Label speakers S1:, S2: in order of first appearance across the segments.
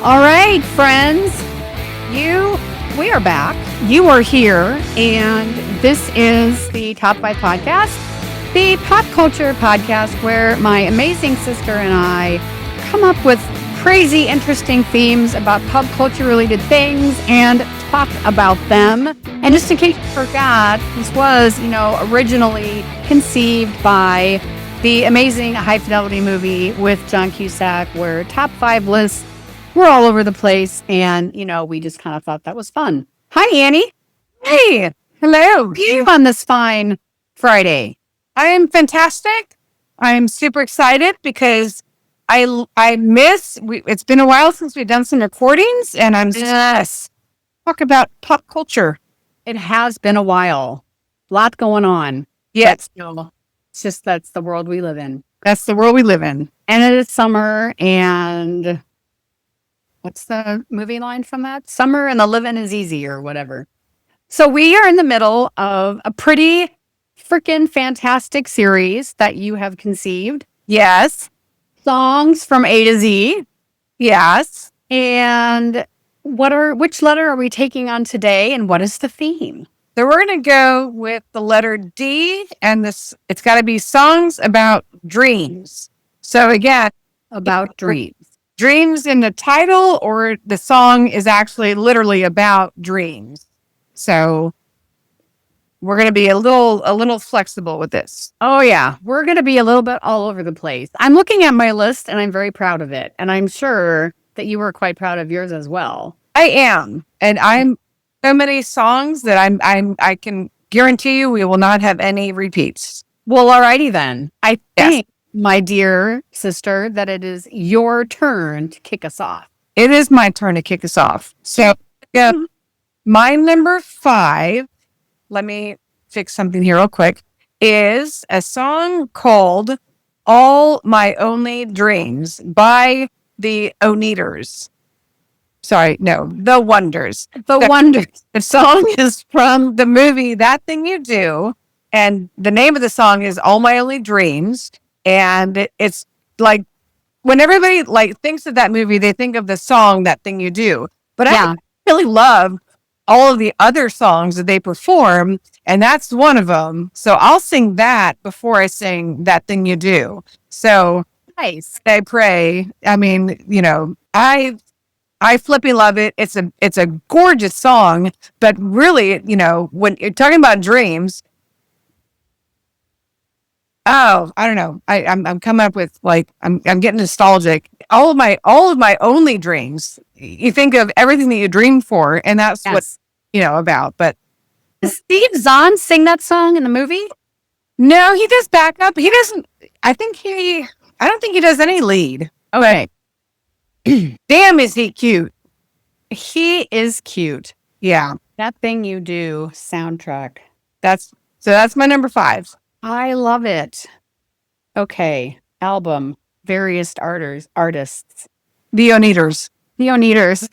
S1: All right, friends, we are back. You are here, and this is the Top 5 Podcast, the pop culture podcast where my amazing sister and I come up with crazy, interesting themes about pop culture related things and talk about them. And just in case you forgot, this was, originally conceived by the amazing High Fidelity movie with John Cusack, where top 5 lists were all over the place. And, we just kind of thought that was fun. Hi, Annie.
S2: Hey, hello.
S1: How are you on this fine Friday?
S2: I am fantastic. I'm super excited because it's been a while since we've done some recordings, and talk about pop culture.
S1: It has been a while. A lot going on.
S2: Yes.
S1: It's just that's the world we live in.
S2: That's the world we live in.
S1: And it is summer, and what's the movie line from that? Summer and the living is easy or whatever. So we are in the middle of a pretty freaking fantastic series that you have conceived.
S2: Yes.
S1: Songs from A to Z.
S2: Yes.
S1: And which letter are we taking on today, and what is the theme?
S2: So we're going to go with the letter D, and it's got to be songs about dreams. So again,
S1: About dreams.
S2: Dreams in the title, or the song is actually literally about dreams. So we're going to be a little flexible with this.
S1: Oh yeah, we're going to be a little bit all over the place. I'm looking at my list and I'm very proud of it, and I'm sure that you were quite proud of yours as well.
S2: I am, and I'm so many songs that I can guarantee you we will not have any repeats.
S1: Well, alrighty then. I think, my dear sister, that it is your turn to kick us off.
S2: It is my turn to kick us off. So, my number 5, let me fix something here real quick, is a song called All My Only Dreams by the Oneaters. Sorry, no, The Wonders.
S1: The Wonders.
S2: The song is from the movie That Thing You Do, and the name of the song is All My Only Dreams. And it's like when everybody thinks of that movie, they think of the song That Thing You Do. But I really love all of the other songs that they perform, and that's one of them. So I'll sing that before I sing That Thing You Do. So
S1: Nice.
S2: I pray. I mean, I flipping love it. It's a gorgeous song, but really, when you're talking about dreams, oh, I don't know. I'm coming up with I'm getting nostalgic. All of my only dreams. You think of everything that you dream for, and that's what about. But
S1: does Steve Zahn sing that song in the movie?
S2: No, he does backup. He doesn't. I don't think he does any lead.
S1: Okay.
S2: Damn, is he cute?
S1: He is cute.
S2: Yeah.
S1: That Thing You Do soundtrack.
S2: That's my number 5.
S1: I love it. Okay. Album. Various artists.
S2: The Oneaters.
S1: The Oneaters.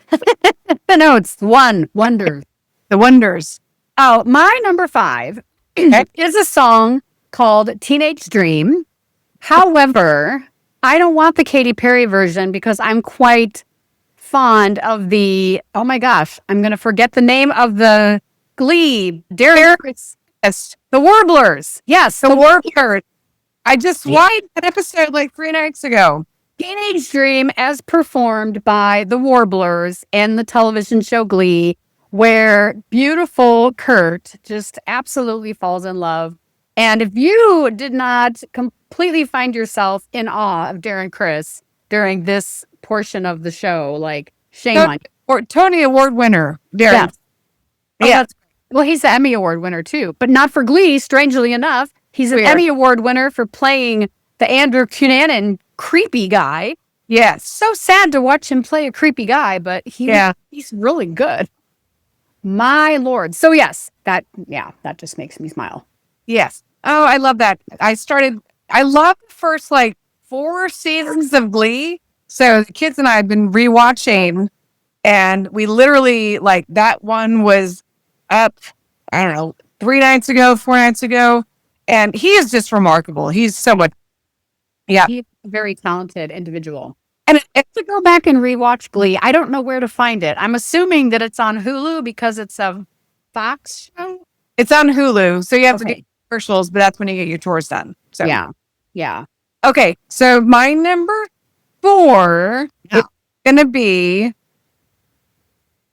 S1: The notes. Wonders.
S2: The Wonders.
S1: Oh, my number 5 is a song called Teenage Dream. However, I don't want the Katy Perry version because I'm quite fond of the, oh my gosh, I'm going to forget the name of the Glee.
S2: Yes.
S1: The Warblers. Yes,
S2: the Warblers. I just watched that episode 3 nights ago.
S1: Teenage Dream as performed by the Warblers in the television show Glee, where beautiful Kurt just absolutely falls in love. And if you did not completely find yourself in awe of Darren Criss during this portion of the show, shame on you.
S2: Or Tony Award winner, Darren.
S1: Yeah. Well, he's the Emmy Award winner too, but not for Glee, strangely enough. He's an Emmy Award winner for playing the Andrew Cunanan creepy guy.
S2: Yes.
S1: So sad to watch him play a creepy guy, but he's really good. My Lord. So yes, that just makes me smile.
S2: Yes. Oh, I love that. I love the first 4 seasons of Glee. So the kids and I have been rewatching, and we literally that one was up, I don't know, 4 nights ago. And he is just remarkable. He's so much. Yeah.
S1: He's a very talented individual.
S2: And it,
S1: To go back and rewatch Glee. I don't know where to find it. I'm assuming that it's on Hulu because it's a Fox show.
S2: it's on Hulu, so you have to get
S1: Okay.
S2: commercials, but that's when you get your chores done. So
S1: Yeah. Yeah.
S2: okay, so my number 4
S1: Yeah.
S2: is gonna be.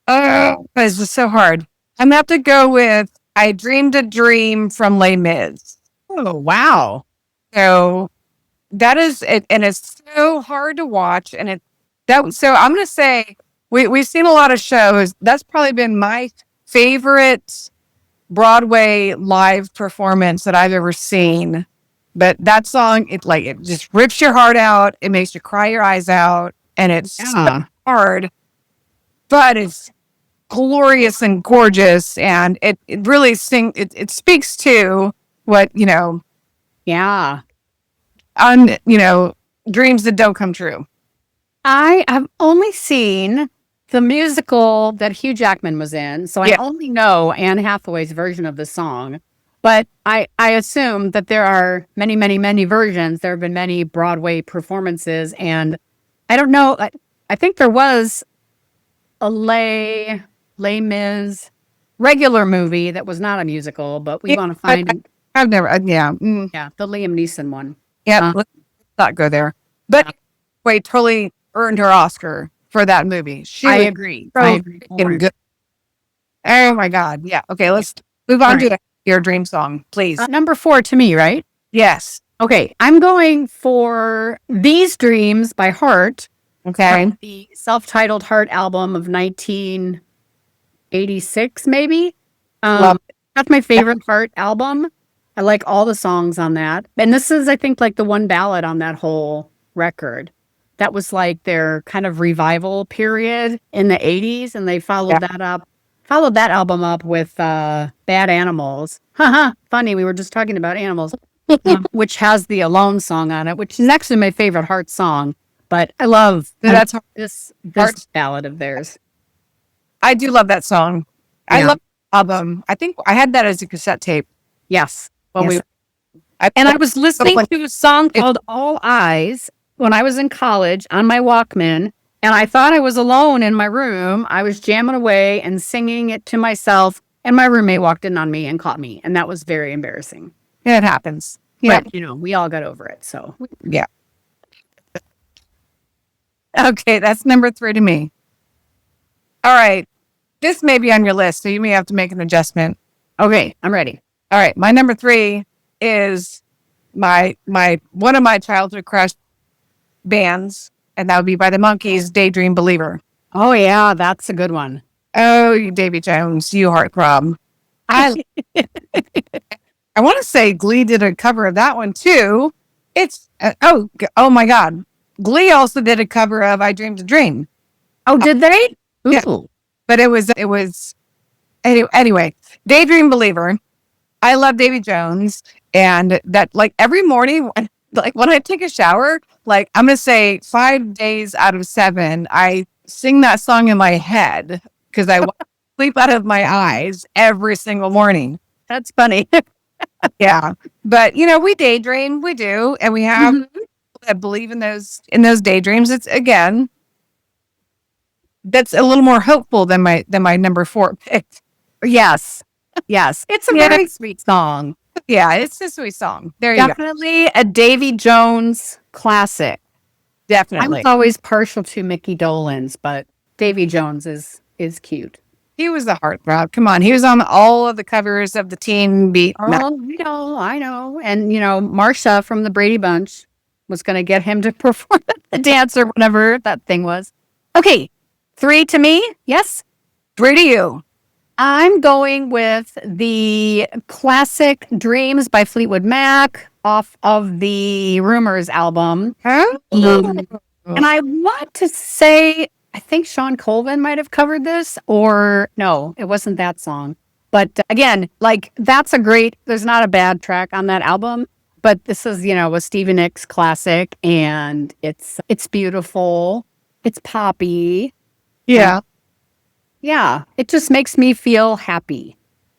S2: Oh, this is so hard. I'm gonna have to go with "I Dreamed a Dream" from Les Mis.
S1: Oh, wow.
S2: So that is it, and it's so hard to watch. And it that so I'm gonna say we've seen a lot of shows. That's probably been my favorite Broadway live performance that I've ever seen. But that song, it just rips your heart out. It makes you cry your eyes out, and it's so hard, but it's glorious and gorgeous, and it really it speaks to what
S1: Yeah.
S2: on dreams that don't come true.
S1: I have only seen the musical that Hugh Jackman was in, so I
S2: Yeah.
S1: only know Anne Hathaway's version of the song. But I assume that there are many, many, many versions. There have been many Broadway performances, and I don't know. I think there was a Les Mis regular movie that was not a musical, but we
S2: Yeah,
S1: want to find
S2: I've never
S1: the Liam Neeson one.
S2: let's not go there. But wait, totally earned her Oscar for that movie. She
S1: I
S2: was
S1: agree.
S2: so
S1: I agree.
S2: freaking good. Oh my God. Yeah. Okay, let's move on
S1: All
S2: to your dream song, please.
S1: Number 4 to me, right?
S2: Yes.
S1: Okay, I'm going for These Dreams by Heart,
S2: Okay.
S1: the self-titled Heart album of 1986, maybe.
S2: Love
S1: That's my favorite Heart album. I like all the songs on that. And this is, I think, like the one ballad on that whole record. That was like their kind of revival period in the 80s, and they followed that album up with Bad Animals. Haha, funny, we were just talking about animals. Which has the Alone song on it, which is actually my favorite Heart song. But I love
S2: That's
S1: this
S2: Heart.
S1: ballad of theirs.
S2: I do love that song. I
S1: Yeah.
S2: love the album. I think I had that as a cassette tape
S1: Yes.
S2: when
S1: Yes.
S2: I
S1: And I was listening to a song called All Eyes when I was in college on my Walkman, and I thought I was alone in my room. I was jamming away and singing it to myself, and my roommate walked in on me and caught me, and that was very embarrassing.
S2: it happens. Yeah.
S1: But, we all got over it, so.
S2: Yeah. Okay, that's number 3 to me. All right. This may be on your list, so you may have to make an adjustment.
S1: Okay, I'm ready.
S2: All right. My number 3 is my one of my childhood crush bands, and that would be by the Monkees, Daydream Believer.
S1: Oh, yeah, that's a good one.
S2: Oh, you Davy Jones, you heartthrob. I want to say Glee did a cover of that one too. It's oh my God, Glee also did a cover of "I Dreamed a Dream."
S1: Oh, did they?
S2: Yeah.
S1: Ooh.
S2: But it was anyway. Daydream Believer. I love Davy Jones, and that like every morning, when I take a shower, like I'm gonna say 5 days out of 7, I sing that song in my head because I sleep out of my eyes every single morning.
S1: That's funny.
S2: Yeah, but we daydream, we do, and we have people that believe in those daydreams. It's again, that's a little more hopeful than my number 4 pick.
S1: Yes. Yes. It's a very sweet song.
S2: Yeah, it's a sweet song. There you go.
S1: Definitely a Davy Jones classic. I
S2: Definitely.
S1: was always partial to Mickey Dolenz, but Davy Jones is cute.
S2: He was the heartthrob. Come on. He was on all of the covers of the Teen Beat.
S1: Oh, I know. And, Marsha from the Brady Bunch was going to get him to perform the dance or whatever that thing was. Okay. 3 to me. Yes.
S2: 3 to you.
S1: I'm going with the classic Dreams by Fleetwood Mac off of the Rumors album.
S2: Huh?
S1: And I want to say, I think Sean Colvin might have covered this, or no, it wasn't that song. But again, there's not a bad track on that album, but this is, a Stevie Nicks classic, and it's beautiful. It's poppy.
S2: Yeah.
S1: Yeah, it just makes me feel happy.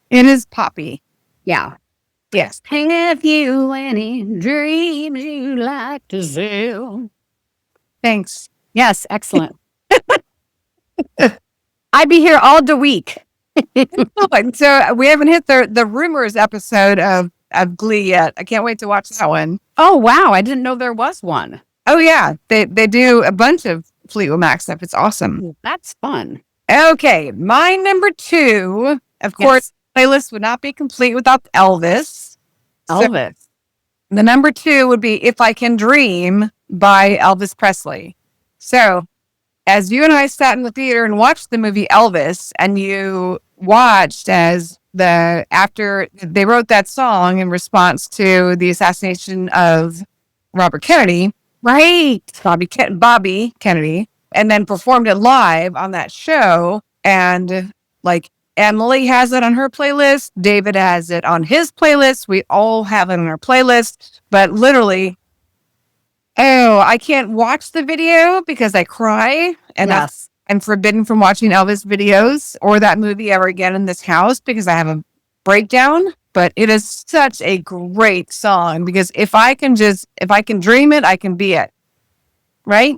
S2: It is poppy.
S1: Yeah.
S2: Yes.
S1: Have you any dreams you like to sell?
S2: Thanks.
S1: Yes, excellent. I'd be here all the week.
S2: So we haven't hit the rumors episode of Glee yet. I can't wait to watch that one.
S1: Oh, wow. I didn't know there was one.
S2: Oh yeah, they do a bunch of Fleetwood Mac stuff. It's awesome.
S1: That's fun.
S2: Okay, my number 2, of course, playlist would not be complete without Elvis.
S1: Elvis.
S2: So the number 2 would be "If I Can Dream" by Elvis Presley. So, as you and I sat in the theater and watched the movie Elvis, and you watched as after they wrote that song in response to the assassination of Robert Kennedy,
S1: Right.
S2: Bobby Kennedy, and then performed it live on that show. And like Emily has it on her playlist, David has it on his playlist. We all have it on our playlist, but literally, I can't watch the video because I cry, and I'm forbidden from watching Elvis videos or that movie ever again in this house because I have a breakdown. But it is such a great song because if I can dream it, I can be it. Right?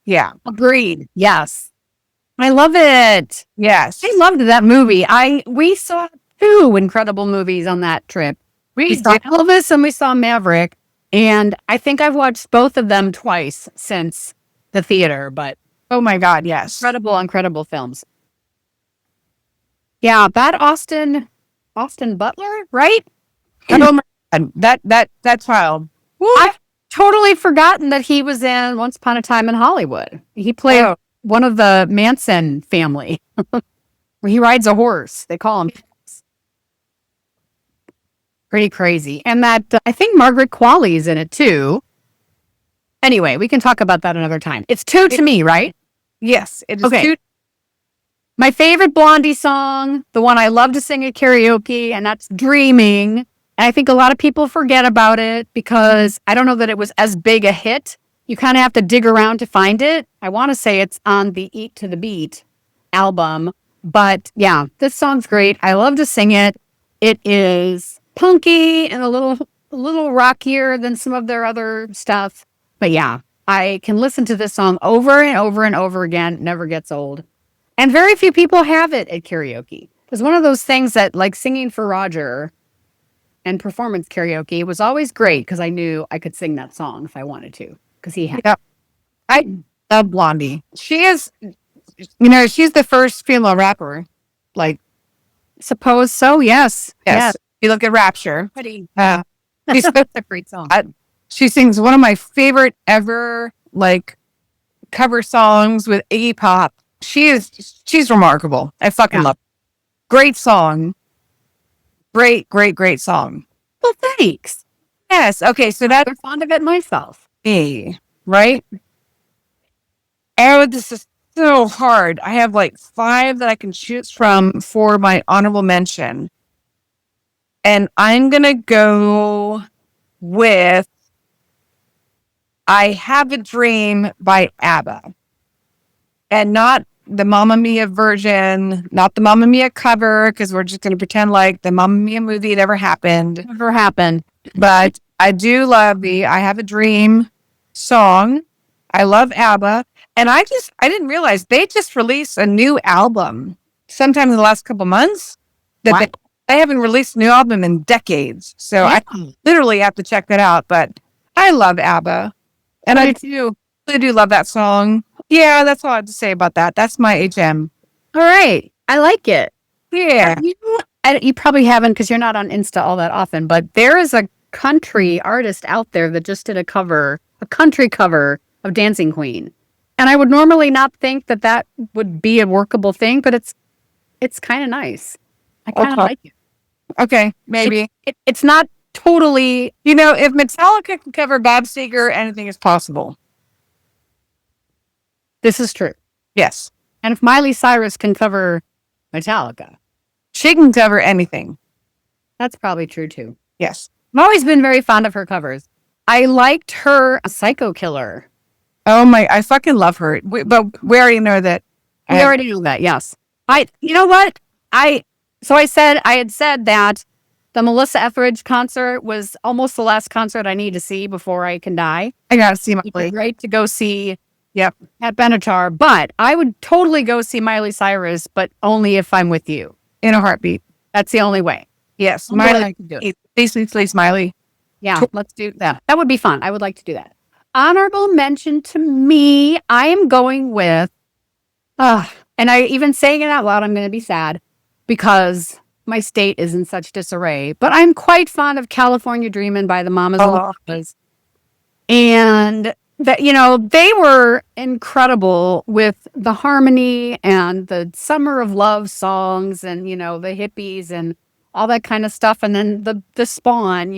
S2: Yeah.
S1: Agreed. Yes. I love it.
S2: Yes.
S1: I loved that movie. We saw 2 incredible movies on that trip. We saw Elvis and we saw Maverick. And I think I've watched both of them twice since the theater, but
S2: oh my God, yes.
S1: Incredible films. Yeah, that Austin Butler, right?
S2: Oh my God, that child. Woo.
S1: I've totally forgotten that he was in Once Upon a Time in Hollywood. He played one of the Manson family. Where he rides a horse. They call him. Pretty crazy. And that, I think Margaret Qualley's in it too. Anyway, we can talk about that another time. It's 2 to me, right?
S2: Yes, it is
S1: okay.
S2: 2.
S1: My favorite Blondie song, the one I love to sing at karaoke, and that's Dreaming. And I think a lot of people forget about it because I don't know that it was as big a hit. You kind of have to dig around to find it. I want to say it's on the Eat to the Beat album. But yeah, this song's great. I love to sing it. It is punky and a little rockier than some of their other stuff. But yeah, I can listen to this song over and over and over again. It never gets old. And very few people have it at karaoke. It's one of those things that, like singing for Roger and performance karaoke, was always great because I knew I could sing that song if I wanted to. Because he had.
S2: Yep. I love Blondie. She is, she's the first female rapper. Like,
S1: suppose so. Yes.
S2: You look at Rapture.
S1: She's
S2: a great song. She sings one of my favorite ever cover songs with Iggy Pop. She's remarkable. I fucking love her. Great song. Great song.
S1: Well, thanks.
S2: Yes. Okay. So
S1: I'm fond of it myself.
S2: Me, right? Oh, this is so hard. I have 5 that I can choose from for my honorable mention. And I'm going to go with I Have a Dream by ABBA. And not the Mamma Mia version, not the Mamma Mia cover, because we're just going to pretend like the Mamma Mia movie never happened.
S1: Never happened.
S2: But I do love the I Have a Dream song. I love ABBA. And I didn't realize they just released a new album sometime in the last couple months. They haven't released a new album in decades. So I literally have to check that out. But I love ABBA. And I do love that song. Yeah, that's all I have to say about that. That's my HM.
S1: All right. I like it.
S2: Yeah.
S1: You probably haven't because you're not on Insta all that often, but there is a country artist out there that just did a country cover of Dancing Queen. And I would normally not think that would be a workable thing, but it's kind of nice. I kind of like it.
S2: Okay, maybe.
S1: It's not totally...
S2: if Metallica can cover Bob Seger, anything is possible.
S1: This is true.
S2: Yes.
S1: And if Miley Cyrus can cover Metallica,
S2: she can cover anything.
S1: That's probably true too.
S2: Yes.
S1: I've always been very fond of her covers. I liked her Psycho Killer.
S2: Oh my, I fucking love her. But we already know that.
S1: We already know that, yes. You know what? I had said that the Melissa Etheridge concert was almost the last concert I need to see before I can die.
S2: I gotta see
S1: It'd be great to go see
S2: Yep.
S1: at Benatar, but I would totally go see Miley Cyrus, but only if I'm with you.
S2: In a heartbeat.
S1: That's the only way.
S2: Yes.
S1: Only way
S2: Miley.
S1: I can do it.
S2: Please, Miley.
S1: Yeah, let's do that. That would be fun. I would like to do that. Honorable mention to me, I am going with, and I even saying it out loud, I'm going to be sad because my state is in such disarray, but I'm quite fond of California Dreamin' by the Mamas and the Papas. And that, they were incredible with the harmony and the Summer of Love songs and, the hippies and all that kind of stuff. And then the Spawn,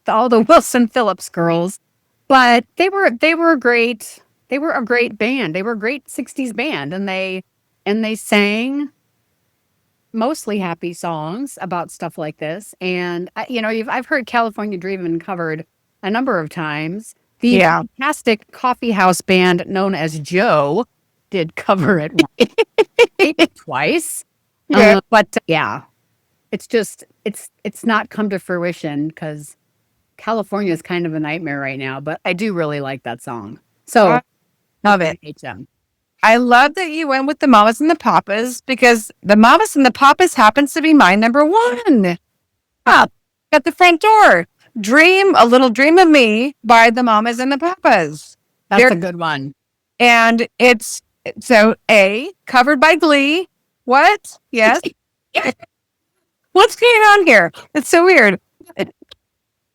S1: all the Wilson Phillips girls. But they were great. They were a great band. They were a great 60s band. And they sang mostly happy songs about stuff like this. And, I've heard California Dreamin' covered a number of times. The fantastic coffee house band known as Joe did cover it maybe twice.
S2: Yeah.
S1: But it's just, it's not come to fruition because California is kind of a nightmare right now, but I do really like that song. So
S2: love it.
S1: HM.
S2: I love that you went with the Mamas and the Papas because the Mamas and the Papas happens to be my number one. Up at the front door. A Little Dream of Me by the Mamas and the Papas.
S1: That's a good one.
S2: And it's covered by Glee. What? Yes. What's going on here? It's so weird.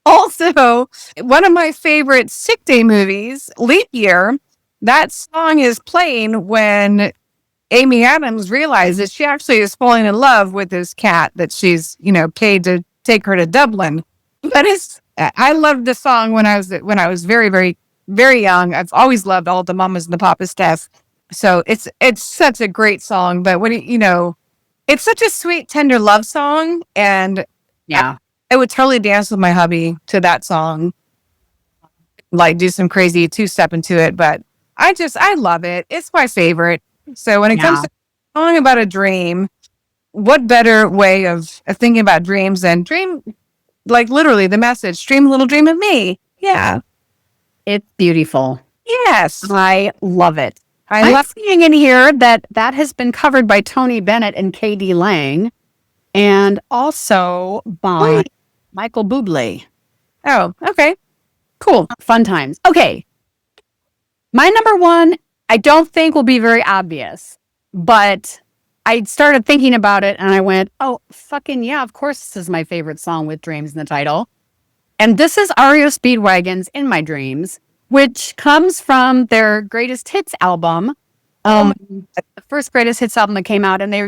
S2: Also, one of my favorite sick day movies, Leap Year, that song is playing when Amy Adams realizes she actually is falling in love with this cat that she's, paid to take her to Dublin. I loved the song when I was very, very, very young. I've always loved all the Mamas and the Papas stuff. So it's such a great song. But when it's such a sweet, tender love song, and I would totally dance with my hubby to that song, like do some crazy two-step into it. But I love it. It's my favorite. So when it comes to a song about a dream, what better way of thinking about dreams than dream? Like literally the message, dream a little dream of me. Yeah.
S1: It's beautiful.
S2: Yes.
S1: I love it. I'm seeing in here that has been covered by Tony Bennett and K.D. Lang and also by Michael Bublé.
S2: Oh, okay.
S1: Cool. Fun times. Okay. My number one, I don't think will be very obvious, but I started thinking about it and I went, oh, fucking yeah, of course this is my favorite song with dreams in the title. And this is REO Speedwagon's In My Dreams, which comes from their greatest hits album. The first greatest hits album that came out, and they,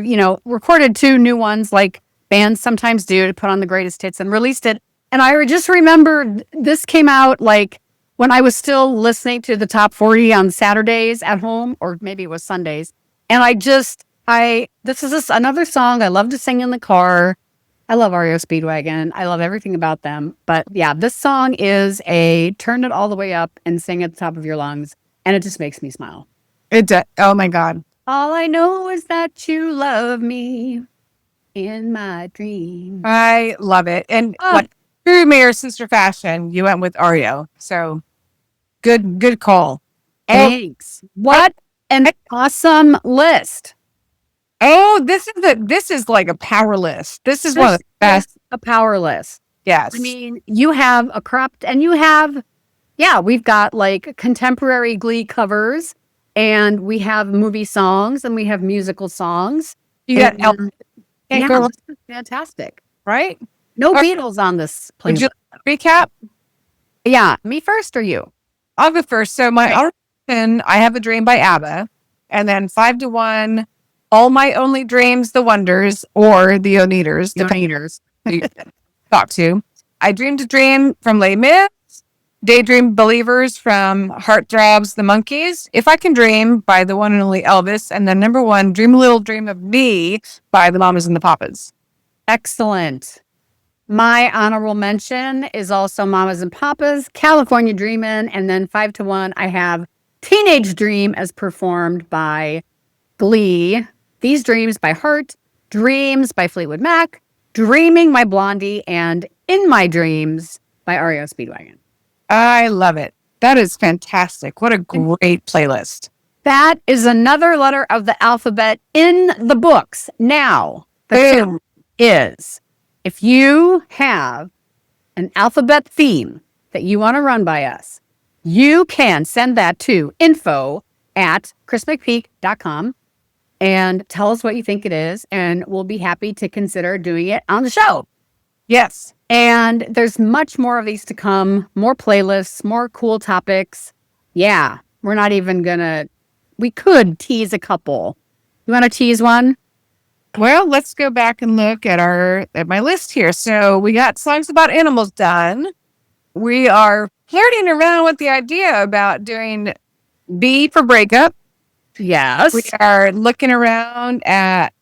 S1: recorded 2 new ones like bands sometimes do to put on the greatest hits and released it. And I just remember this came out like when I was still listening to the top 40 on Saturdays at home, or maybe it was Sundays. And this is another song I love to sing in the car. I love REO Speedwagon. I love everything about them. But yeah, this song is turn it all the way up and sing at the top of your lungs. And it just makes me smile.
S2: It does. Oh my God.
S1: All I know is that you love me in my dreams.
S2: I love it. And true Mayor Sister fashion, you went with REO. So good call.
S1: Thanks. What an awesome list.
S2: Oh, this is like a power list. This is one of the best.
S1: A power list.
S2: Yes.
S1: I mean, you have a cropped, and we've got like contemporary Glee covers, and we have movie songs, and we have musical songs.
S2: You got
S1: this is fantastic,
S2: right?
S1: No Beatles on this playlist.
S2: Would you recap?
S1: Yeah, me first or you?
S2: I'll go first. So my I Have a Dream by ABBA, and then 5 to 1. All My Only Dreams, The Wonders, or The Oneaters, depending you talk to. I Dreamed a Dream from Les Mis, Daydream Believers from Heartthrobs, The Monkees, If I Can Dream by the one and only Elvis, and then number 1, Dream a Little Dream of Me by the Mamas and the Papas.
S1: Excellent. My honorable mention is also Mamas and Papas, California Dreamin', and then 5 to 1, I have Teenage Dream as performed by Glee, These Dreams by Heart, Dreams by Fleetwood Mac, Dreaming by Blondie, and In My Dreams by REO Speedwagon.
S2: I love it. That is fantastic. What a great playlist.
S1: That is another letter of the alphabet in the books. Now, the
S2: Boom.
S1: challenge is if you have an alphabet theme that you want to run by us, you can send that to info@chrismcpeak.com and tell us what you think it is, and we'll be happy to consider doing it on the show.
S2: Yes.
S1: And there's much more of these to come, more playlists, more cool topics. Yeah, we're not even gonna, we could tease a couple. You want to tease one?
S2: Well, let's go back and look at my list here. So we got songs about animals done. We are flirting around with the idea about doing B for breakup.
S1: Yes.
S2: We are looking around at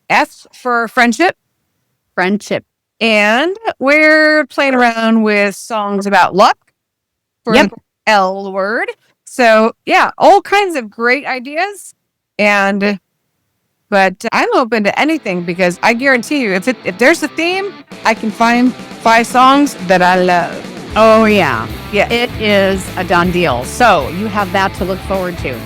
S2: F for friendship.
S1: Friendship.
S2: And we're playing around with songs about luck for the L word. So yeah, all kinds of great ideas. But I'm open to anything because I guarantee you, if there's a theme, I can find 5 songs that I love.
S1: Oh yeah.
S2: Yeah.
S1: It is a done deal. So you have that to look forward to.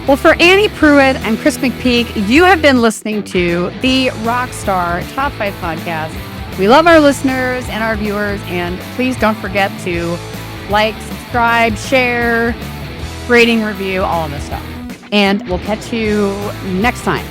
S1: Well, for Annie Pruitt and Kris McPeak, you have been listening to the Rockstar Top 5 podcast. We love our listeners and our viewers, and please don't forget to like, subscribe, share, rating, review, all of this stuff. And we'll catch you next time.